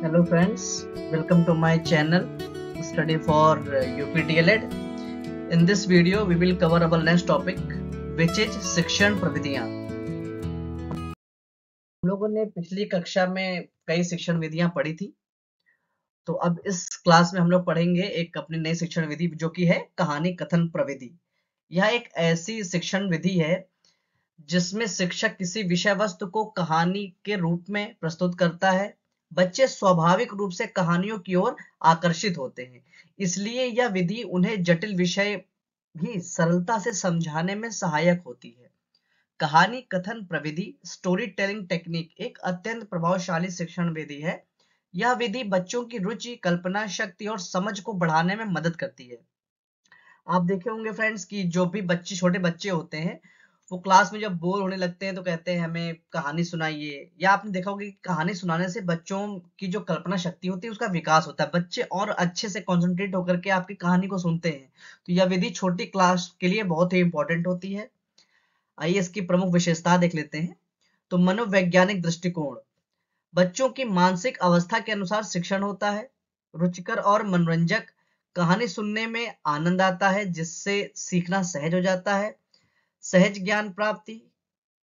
Hello friends, welcome to my channel Study for UPDLED. In this video we will cover our next topic which is शिक्षण प्रविधियां। हम लोगों ने पिछली कक्षा में कई शिक्षण विधियां पढ़ी थी, तो अब इस क्लास में हम लोग पढ़ेंगे एक अपनी नई शिक्षण विधि जो कि है कहानी कथन प्रविधि। यह एक ऐसी शिक्षण विधि है जिसमें शिक्षक किसी विषय वस्तु को कहानी के रूप में प्रस्तुत करता है। बच्चे स्वाभाविक रूप से कहानियों की ओर आकर्षित होते हैं, इसलिए यह विधि उन्हें जटिल विषय भी सरलता से समझाने में सहायक होती है। कहानी कथन प्रविधि स्टोरी टेलिंग टेक्निक एक अत्यंत प्रभावशाली शिक्षण विधि है। यह विधि बच्चों की रुचि, कल्पना शक्ति और समझ को बढ़ाने में मदद करती है। आप देखे होंगे फ्रेंड्स कि जो भी बच्चे छोटे बच्चे होते हैं वो क्लास में जब बोर होने लगते हैं तो कहते हैं हमें कहानी सुनाइए, या आपने देखा होगा कि कहानी सुनाने से बच्चों की जो कल्पना शक्ति होती है उसका विकास होता है। बच्चे और अच्छे से कंसंट्रेट होकर के आपकी कहानी को सुनते हैं, तो यह विधि छोटी क्लास के लिए बहुत ही इंपॉर्टेंट होती है। आइए इसकी प्रमुख विशेषता देख लेते हैं। तो मनोवैज्ञानिक दृष्टिकोण, बच्चों की मानसिक अवस्था के अनुसार शिक्षण होता है। रुचिकर और मनोरंजक, कहानी सुनने में आनंद आता है जिससे सीखना सहज हो जाता है। सहज ज्ञान प्राप्ति,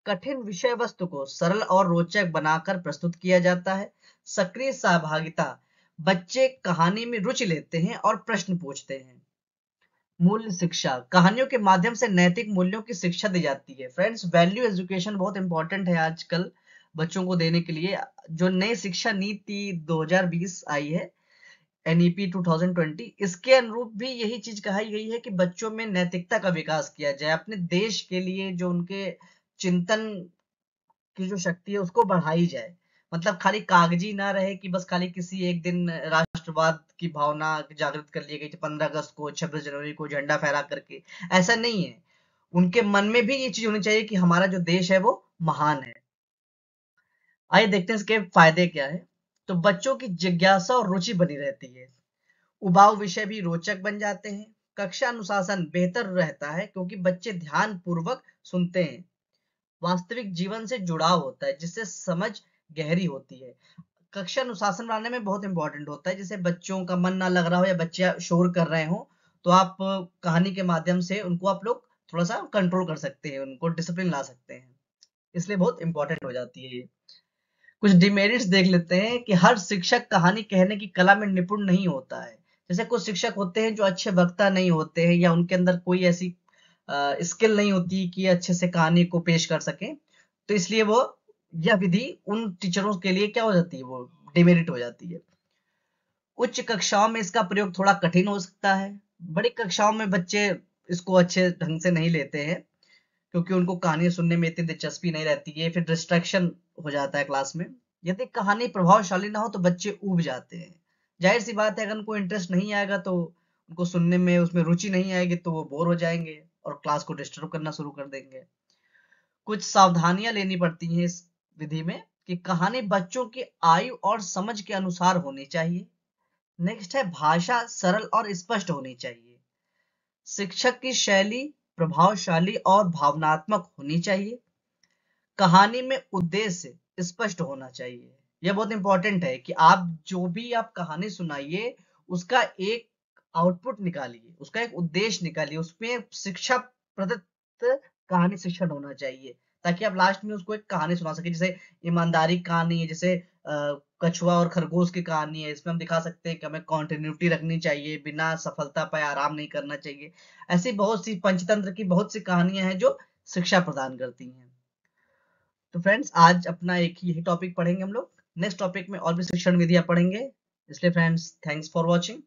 कठिन विषय वस्तु को सरल और रोचक बनाकर प्रस्तुत किया जाता है। सक्रिय सहभागिता, बच्चे कहानी में रुचि लेते हैं और प्रश्न पूछते हैं। मूल्य शिक्षा, कहानियों के माध्यम से नैतिक मूल्यों की शिक्षा दी जाती है। फ्रेंड्स, वैल्यू एजुकेशन बहुत इंपॉर्टेंट है आजकल बच्चों को देने के लिए। जो नई शिक्षा नीति 2020 आई है, NEP 2020, इसके अनुरूप भी यही चीज कही गई है कि बच्चों में नैतिकता का विकास किया जाए। अपने देश के लिए जो उनके चिंतन की जो शक्ति है उसको बढ़ाई जाए। मतलब खाली कागजी ना रहे कि बस खाली किसी एक दिन राष्ट्रवाद की भावना जागृत कर ली गई 15 अगस्त को, 26 जनवरी को झंडा फहरा करके, ऐसा नहीं है। उनके मन में भी ये चीज होनी चाहिए कि हमारा जो देश है वो महान है। आइए देखते हैं इसके फायदे क्या है। तो बच्चों की जिज्ञासा और रुचि बनी रहती है। उबाऊ विषय भी रोचक बन जाते हैं। कक्षा अनुशासन बेहतर रहता है क्योंकि बच्चे ध्यान पूर्वक सुनते हैं। वास्तविक जीवन से जुड़ाव होता है जिससे समझ गहरी होती है। कक्षा अनुशासन बनाने में बहुत इंपॉर्टेंट होता है। जैसे बच्चों का मन ना लग रहा हो या बच्चे शोर कर रहे हो, तो आप कहानी के माध्यम से उनको आप लोग थोड़ा सा कंट्रोल कर सकते हैं, उनको डिसिप्लिन ला सकते हैं। इसलिए बहुत इंपॉर्टेंट हो जाती है ये। कुछ डिमेरिट्स देख लेते हैं कि हर शिक्षक कहानी कहने की कला में निपुण नहीं होता है। जैसे कुछ शिक्षक होते हैं जो अच्छे वक्ता नहीं होते हैं, या उनके अंदर कोई ऐसी स्किल नहीं होती कि अच्छे से कहानी को पेश कर सके, तो इसलिए वो यह विधि उन टीचरों के लिए क्या हो जाती है, वो डिमेरिट हो जाती है। उच्च कक्षाओं में इसका प्रयोग थोड़ा कठिन हो सकता है। बड़ी कक्षाओं में बच्चे इसको अच्छे ढंग से नहीं लेते हैं क्योंकि उनको कहानी सुनने में इतनी दिलचस्पी नहीं रहती है, फिर डिस्ट्रैक्शन हो जाता है क्लास में। यदि कहानी प्रभावशाली ना हो तो बच्चे ऊब जाते हैं। जाहिर सी बात है, अगर उनको इंटरेस्ट नहीं आएगा तो उनको सुनने में उसमें रुचि नहीं आएगी तो वो बोर हो जाएंगे और क्लास को डिस्टर्ब करना शुरू कर देंगे। कुछ सावधानियां लेनी पड़ती हैं इस विधि में कि कहानी बच्चों की आयु और समझ के अनुसार होनी चाहिए। नेक्स्ट है भाषा सरल और स्पष्ट होनी चाहिए। शिक्षक की शैली प्रभावशाली और भावनात्मक होनी चाहिए। कहानी में उद्देश्य स्पष्ट होना चाहिए। यह बहुत इंपॉर्टेंट है कि आप जो भी आप कहानी सुनाइए उसका एक आउटपुट निकालिए, उसका एक उद्देश्य निकालिए, उसमें शिक्षा प्रदत्त कहानी शिक्षण होना चाहिए ताकि आप लास्ट में उसको एक कहानी सुना सके। जैसे ईमानदारी कहानी है, जैसे कछुआ और खरगोश की कहानी है, इसमें हम दिखा सकते हैं कि हमें कॉन्टिन्यूटी रखनी चाहिए, बिना सफलता पाए आराम नहीं करना चाहिए। ऐसी बहुत सी पंचतंत्र की बहुत सी कहानियां हैं जो शिक्षा प्रदान करती हैं। तो फ्रेंड्स, आज अपना एक यही टॉपिक पढ़ेंगे हम लोग। नेक्स्ट टॉपिक में और भी शिक्षण विधियां पढ़ेंगे। इसलिए फ्रेंड्स, थैंक्स फॉर वॉचिंग।